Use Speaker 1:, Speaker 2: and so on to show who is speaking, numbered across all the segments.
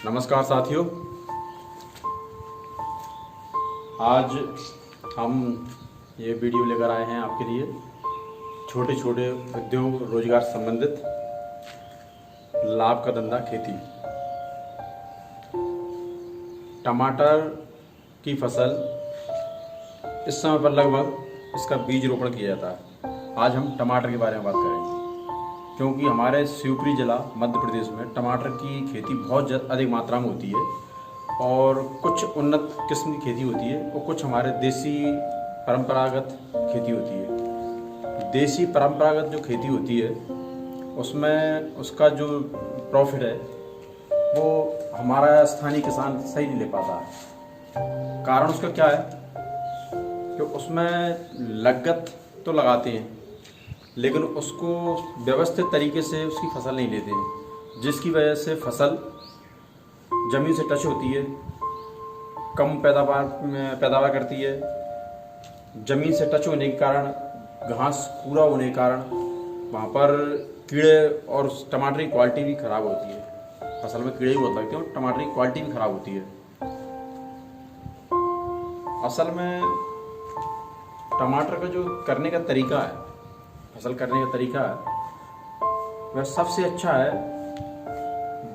Speaker 1: नमस्कार साथियों, आज हम ये वीडियो लेकर आए हैं आपके लिए छोटे छोटे उद्योग रोजगार संबंधित लाभ का धंधा खेती। टमाटर की फसल इस समय पर लगभग इसका बीज रोपण किया जाता है। आज हम टमाटर के बारे में बात करेंगे क्योंकि हमारे शिवपुरी जिला मध्य प्रदेश में टमाटर की खेती बहुत अधिक मात्रा में होती है और कुछ उन्नत किस्म की खेती होती है और कुछ हमारे देसी परंपरागत खेती होती है। देसी परंपरागत जो खेती होती है उसमें उसका जो प्रॉफिट है वो हमारा स्थानीय किसान सही नहीं ले पाता है। कारण उसका क्या है कि उसमें लागत तो लगाते हैं लेकिन उसको व्यवस्थित तरीके से उसकी फसल नहीं लेते हैं, जिसकी वजह से फसल ज़मीन से टच होती है, कम पैदावार करती है। ज़मीन से टच होने के कारण, घास पूरा होने के कारण वहाँ पर कीड़े और टमाटर की क्वालिटी भी ख़राब होती है। फसल में कीड़े भी बहुत लगते हैं और टमाटर की क्वालिटी भी ख़राब होती है। असल में टमाटर का जो करने का तरीका है, फसल करने का तरीका है, वह सबसे अच्छा है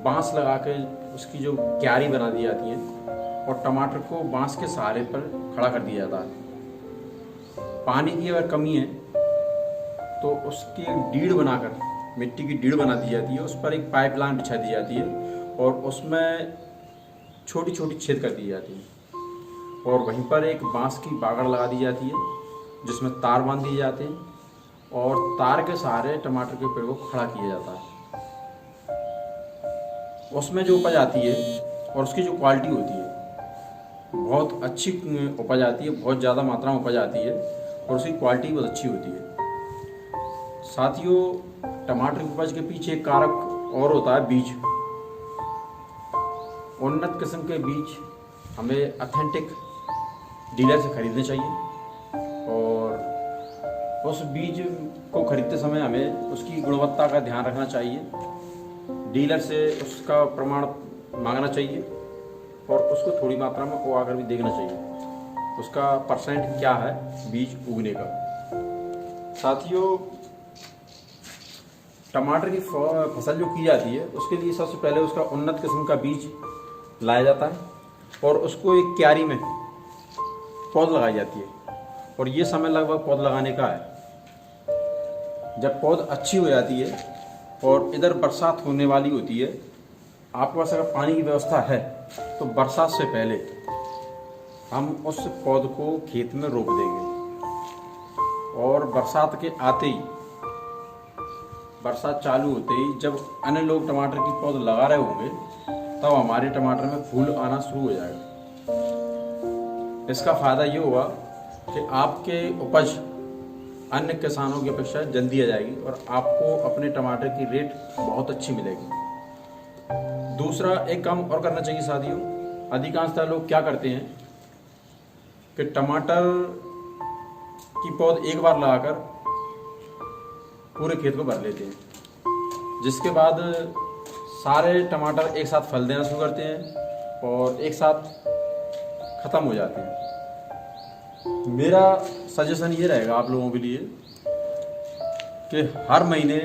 Speaker 1: बांस लगा के उसकी जो क्यारी बना दी जाती है और टमाटर को बांस के सहारे पर खड़ा कर दिया जाता है। पानी की अगर कमी है तो उसकी डीड़ बनाकर, मिट्टी की डीड़ बना दी जाती है, उस पर एक पाइपलाइन बिछा दी जाती है और उसमें छोटी छोटी छेद कर दी जाती है और वहीं पर एक बांस की बागड़ लगा दी जाती है जिसमें तार बांध दिए जाते हैं और तार के सहारे टमाटर के पेड़ को खड़ा किया जाता है। उसमें जो उपज आती है और उसकी जो क्वालिटी होती है बहुत अच्छी उपज आती है, बहुत ज़्यादा मात्रा में उपज आती है और उसकी क्वालिटी बहुत अच्छी होती है। साथियों, टमाटर की उपज के पीछे एक कारक और होता है बीज। उन्नत किस्म के बीज हमें ऑथेंटिक डीलर से खरीदने चाहिए और उस बीज को खरीदते समय हमें उसकी गुणवत्ता का ध्यान रखना चाहिए। डीलर से उसका प्रमाण मांगना चाहिए और उसको थोड़ी मात्रा में वो आकर भी देखना चाहिए उसका परसेंट क्या है बीज उगने का। साथियों, टमाटर की फसल जो की जाती है उसके लिए सबसे पहले उसका उन्नत किस्म का बीज लाया जाता है और उसको एक क्यारी में पौध लगाई जाती है और ये समय लगभग पौध लगाने का है। जब पौध अच्छी हो जाती है और इधर बरसात होने वाली होती है, आपके पास अगर पानी की व्यवस्था है तो बरसात से पहले हम उस पौध को खेत में रोप देंगे और बरसात के आते ही, बरसात चालू होते ही जब अन्य लोग टमाटर की पौध लगा रहे होंगे तब हमारे टमाटर में फूल आना शुरू हो जाएगा। इसका फायदा ये होगा कि आपके उपज अन्य किसानों की अपेक्षा जल्दी आ जाएगी और आपको अपने टमाटर की रेट बहुत अच्छी मिलेगी। दूसरा एक काम और करना चाहिए साथियों, अधिकांशतः लोग क्या करते हैं कि टमाटर की पौध एक बार लगाकर पूरे खेत को भर लेते हैं, जिसके बाद सारे टमाटर एक साथ फल देना शुरू करते हैं और एक साथ ख़त्म हो जाते हैं। मेरा सजेशन ये रहेगा आप लोगों के लिए कि हर महीने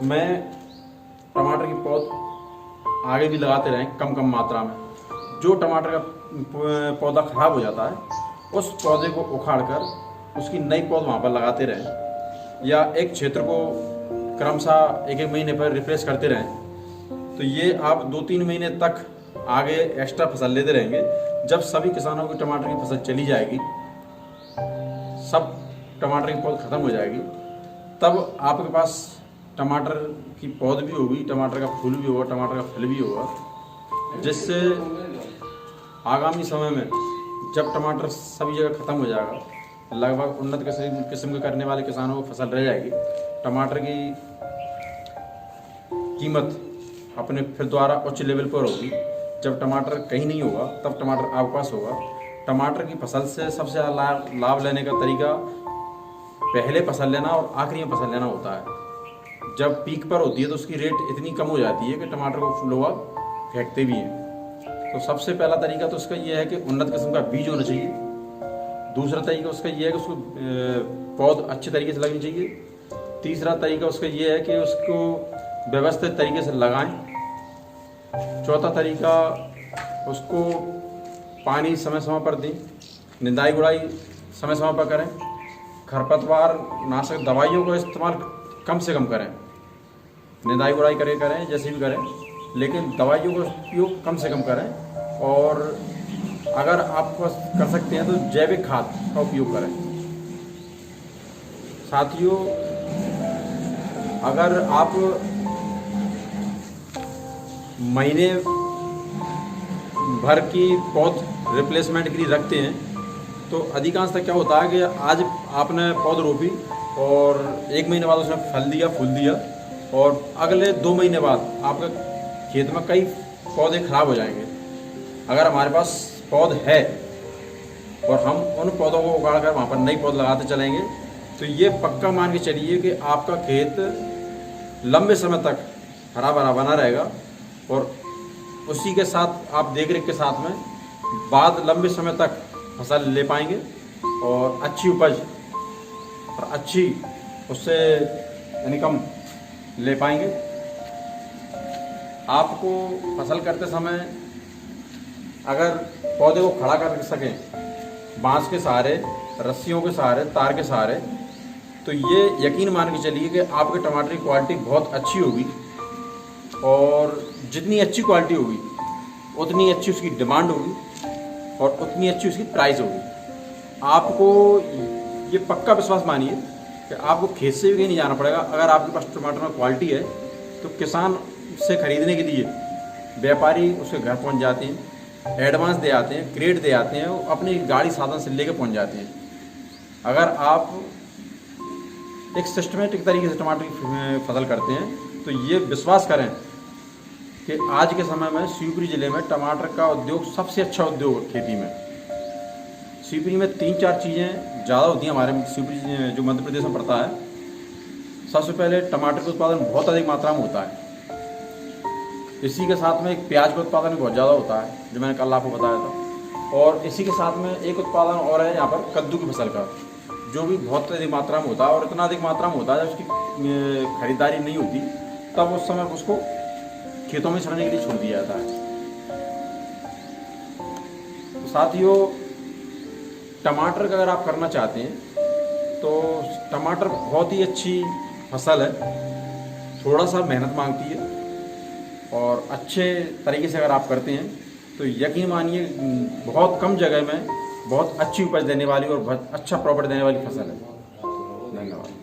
Speaker 1: में टमाटर की पौध आगे भी लगाते रहें कम कम मात्रा में। जो टमाटर का पौधा खराब हो जाता है उस पौधे को उखाड़ कर उसकी नई पौध वहाँ पर लगाते रहें या एक क्षेत्र को क्रमशः एक एक महीने पर रिप्लेस करते रहें। तो ये आप 2-3 महीने तक आगे एक्स्ट्रा फसल लेते रहेंगे। जब सभी किसानों की टमाटर की फसल चली जाएगी, सब टमाटर की पौध खत्म हो जाएगी, तब आपके पास टमाटर की पौध भी होगी, टमाटर का फूल भी होगा, टमाटर का फल भी होगा, जिससे आगामी समय में जब टमाटर सभी जगह खत्म हो जाएगा, लगभग उन्नत किस्म के करने वाले किसानों को फसल रह जाएगी। टमाटर की कीमत अपने फिर द्वारा उच्च लेवल पर होगी। जब टमाटर कहीं नहीं होगा तब टमाटर आपके पास होगा। टमाटर की फसल से सबसे ज़्यादा लाभ लेने का तरीका पहले फसल लेना और आखिरी में फसल लेना होता है। जब पीक पर होती है तो उसकी रेट इतनी कम हो जाती है कि टमाटर को लोग फेंकते भी हैं। तो सबसे पहला तरीका तो उसका ये है कि उन्नत किस्म का बीज होना चाहिए। दूसरा तरीका उसका ये है कि उसको पौध अच्छे तरीके से लगनी चाहिए। तीसरा तरीका उसका ये है कि उसको व्यवस्थित तरीके से लगाएं। चौथा तरीका उसको पानी समय समय पर दें, निंदाई गुड़ाई समय समय पर करें, खरपतवार नाशक दवाइयों का इस्तेमाल कम से कम करें। निंदाई गुड़ाई करें जैसे भी करें, लेकिन दवाइयों का उपयोग कम से कम करें। और अगर आप कर सकते हैं तो जैविक खाद का उपयोग करें। साथियों, अगर आप महीने भर की पौध रिप्लेसमेंट के लिए रखते हैं तो अधिकांशतः क्या होता है कि आज आपने पौध रोपी और 1 महीने बाद उसने फल दिया, फूल दिया, और अगले 2 महीने बाद आपके खेत में कई पौधे खराब हो जाएंगे। अगर हमारे पास पौध है और हम उन पौधों को उगाड़ कर वहाँ पर नई पौध लगाते चलेंगे तो ये पक्का मान के चलिए कि आपका खेत लंबे समय तक हरा भरा बना रहेगा। और उसी के साथ आप देख रेख के साथ में बाद लंबे समय तक फसल ले पाएंगे और अच्छी उपज और अच्छी उससे इनकम ले पाएंगे। आपको फसल करते समय अगर पौधे को खड़ा कर सकें बांस के सहारे, रस्सियों के सहारे, तार के सहारे, तो ये यकीन मान के चलिए कि आपके टमाटर की क्वालिटी बहुत अच्छी होगी। और जितनी अच्छी क्वालिटी होगी उतनी अच्छी उसकी डिमांड होगी और उतनी अच्छी उसकी प्राइस होगी। आपको ये पक्का विश्वास मानिए कि आपको खेत से भी कहीं नहीं जाना पड़ेगा। अगर आपके पास टमाटर में क्वालिटी है तो किसान से खरीदने के लिए व्यापारी उसके घर पहुंच जाते हैं, एडवांस दे आते हैं, क्रेडिट दे आते हैं, वो अपनी गाड़ी साधन से लेकर पहुंच जाते हैं। अगर आप एक सिस्टमेटिक तरीके से टमाटर की फसल करते हैं तो ये विश्वास करें कि आज के समय में शिवपुरी जिले में टमाटर का उद्योग सबसे अच्छा उद्योग है। खेती में शिवपुरी में 3-4 चीज़ें ज़्यादा होती हैं हमारे शिवपुरी जो मध्य प्रदेश में पड़ता है। सबसे पहले टमाटर का उत्पादन बहुत अधिक मात्रा में होता है। इसी के साथ में एक प्याज का उत्पादन बहुत ज़्यादा होता है जो मैंने कल आपको बताया था। और इसी के साथ में एक उत्पादन और है यहाँ पर कद्दू की फसल का, जो भी बहुत अधिक मात्रा में होता है। और इतना अधिक मात्रा में होता है जब उसकी खरीदारी नहीं होती तब उस समय उसको खेतों में सड़ने के लिए छोड़ दिया जाता है। तो साथियों, टमाटर का अगर आप करना चाहते हैं तो टमाटर बहुत ही अच्छी फसल है। थोड़ा सा मेहनत मांगती है और अच्छे तरीके से अगर आप करते हैं तो यकीन मानिए बहुत कम जगह में बहुत अच्छी उपज देने वाली और बहुत अच्छा प्रॉफिट देने वाली फसल है। धन्यवाद।